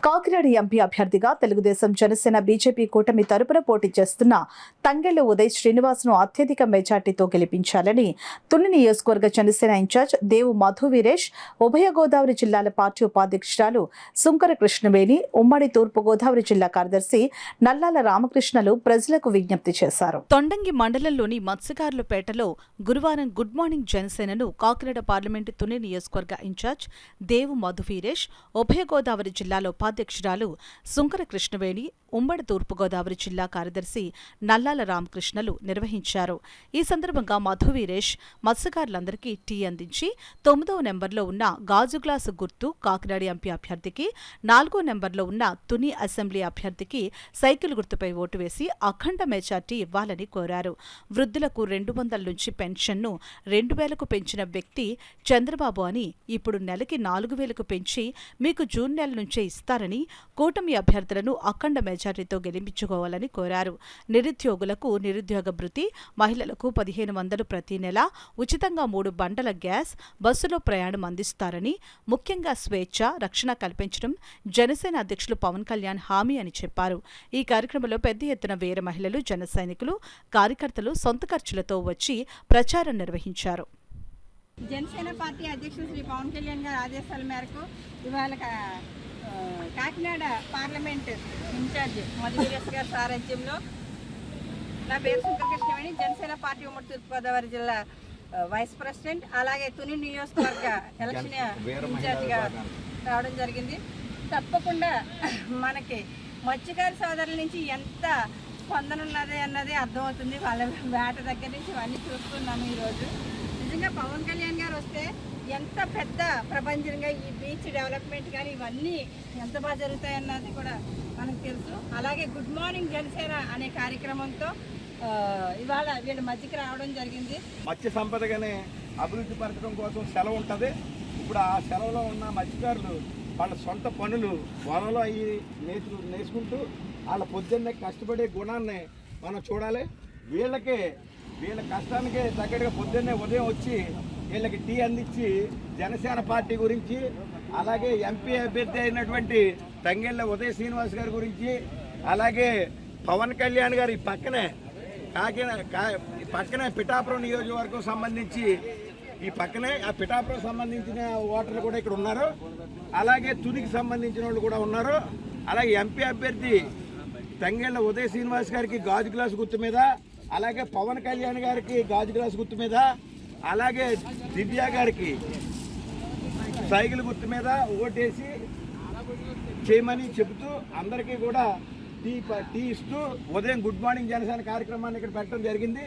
Kakinada MP అభ్యర్థిగా Telugu Desam Janasena BJP కూటమి తరపున పోటీ చేస్తున్న తంగెళ్ల ఉదయ్ శ్రీనివాస్ను అత్యధిక మెజార్టీతో గెలిపించాలని తుని నియోజకవర్గ జనసేన ఇన్ఛార్జ్ దేవు మధు వీరేష్, ఉభయ గోదావరి జిల్లాల పార్టీ ఉపాధ్యక్షురాలు సుంకర కృష్ణవేణి, ఉమ్మడి తూర్పు గోదావరి జిల్లా కార్యదర్శి నల్లాల రామకృష్ణలు ప్రజలకు విజ్ఞప్తి చేశారు. తొండంగి మండలంలోని మత్స్యకారులపేటలో గురువారం గుడ్ మార్నింగ్ జనసేనను కాకినాడ పార్లమెంటు తుని నియోజకవర్గ ఇన్ఛార్జ్ దేవు మధు వీరేష్, ఉభయ గోదావరి జిల్లాలో ఉపాధ్యక్షురాలు సుంకర కృష్ణవేణి, ఉమ్మడి తూర్పుగోదావరి జిల్లా కార్యదర్శి నల్లాల రామకృష్ణలు నిర్వహించారు. ఈ సందర్భంగా మధు వీరేష్ మత్స్యకారులందరికీ టీ అందించి 9వ నెంబర్లో ఉన్న గాజు గ్లాసు గుర్తు కాకినాడ ఎంపీ అభ్యర్థికి, 4వ నెంబర్లో ఉన్న తుని అసెంబ్లీ అభ్యర్థికి సైకిల్ గుర్తుపై ఓటు వేసి అఖండ మెజార్టీ ఇవ్వాలని కోరారు. వృద్ధులకు 200 నుంచి పెన్షన్ను 2000కు పెంచిన వ్యక్తి చంద్రబాబు అని ఇప్పుడు నెలకి 4000కు పెంచి మీకు జూన్ నెల నుంచే ఇస్తారని, కూటమి అభ్యర్థులను అఖండ మెజార్టీతో గెలిపించుకోవాలని కోరారు. నిరుద్యోగులకు నిరుద్యోగ భృతి, మహిళలకు 1500 ప్రతి నెల, ఉచితంగా 3 బండల గ్యాస్, బస్సులో ప్రయాణం అందిస్తారని, ముఖ్యంగా స్వేచ్ఛ, రక్షణ కల్పించడం జనసేన అధ్యక్షులు పవన్ కళ్యాణ్ హామీ అని చెప్పారు. ఈ కార్యక్రమంలో పెద్ద ఎత్తున వీర మహిళలు, జన సైనికులు, కార్యకర్తలు సొంత ఖర్చులతో వచ్చి ప్రచారం నిర్వహించారు. జనసేన పార్టీ అధ్యక్షులు శ్రీ పవన్ కళ్యాణ్ గారి ఆదేశాల మేరకు ఇవాళ కాకినాడ పార్లమెంట్ ఇన్ఛార్జ్ మధు వీరేష్ గారి సారథ్యంలో నా పేరు సుంకర కృష్ణవేణి, జనసేన పార్టీ ఉమ్మడి తూర్పుగోదావరి జిల్లా వైస్ ప్రెసిడెంట్, అలాగే తుని నియోజకవర్గ ఎలక్షన్ ఇన్ఛార్జిగా రావడం జరిగింది. తప్పకుండా మనకి మత్స్యకార సోదరుల నుంచి ఎంత స్పందన ఉన్నది అన్నది అర్థమవుతుంది. వాళ్ళ వేట దగ్గర నుంచి ఇవన్నీ చూస్తున్నాము. ఈరోజు నిజంగా పవన్ కళ్యాణ్ గారు వస్తే ఎంత పెద్ద ప్రపంచంగా ఈ బీచ్ డెవలప్మెంట్ కానీ ఇవన్నీ ఎంత బాగా జరుగుతాయన్నది కూడా మనకు తెలుసు. అలాగే గుడ్ మార్నింగ్ జనసేన అనే కార్యక్రమంతో ఇవాళ వీళ్ళ మధ్యకి రావడం జరిగింది. మత్స్య సంపదగానే అభివృద్ధి పరచడం కోసం సెలవు ఉంటుంది. ఇప్పుడు ఆ సెలవులో ఉన్న మత్స్యకారులు వాళ్ళ సొంత పనులు వలలో అవి నేర్చుకుంటూ వాళ్ళ పొద్దున్నే కష్టపడే గుణాన్ని మనం చూడాలి. వీళ్ళ కష్టానికే తగ్గట్టుగా పొద్దున్నే ఉదయం వచ్చి వీళ్ళకి టీ అందించి జనసేన పార్టీ గురించి, అలాగే ఎంపీ అభ్యర్థి అయినటువంటి తంగెళ్ల ఉదయ్ శ్రీనివాస్ గారి గురించి, అలాగే పవన్ కళ్యాణ్ గారి పక్కనే పిఠాపురం నియోజకవర్గం సంబంధించి ఈ పక్కనే ఆ పిఠాపురం సంబంధించిన ఓటర్లు కూడా ఇక్కడ ఉన్నారు. అలాగే తునికి సంబంధించిన వాళ్ళు కూడా ఉన్నారు. అలాగే ఎంపీ అభ్యర్థి తంగెళ్ల ఉదయ్ శ్రీనివాస్ గారికి గాజు గ్లాసు గుర్తు మీద, అలాగే పవన్ కళ్యాణ్ గారికి గాజు గ్లాసు గుర్తు మీద, అలాగే దివ్య గారికి సైకిల్ గుర్తు మీద ఓటేసి చేయమని చెబుతూ అందరికీ కూడా టీ ఇస్తూ ఉదయం గుడ్ మార్నింగ్ జనసేన కార్యక్రమాన్ని ఇక్కడ పెట్టడం జరిగింది.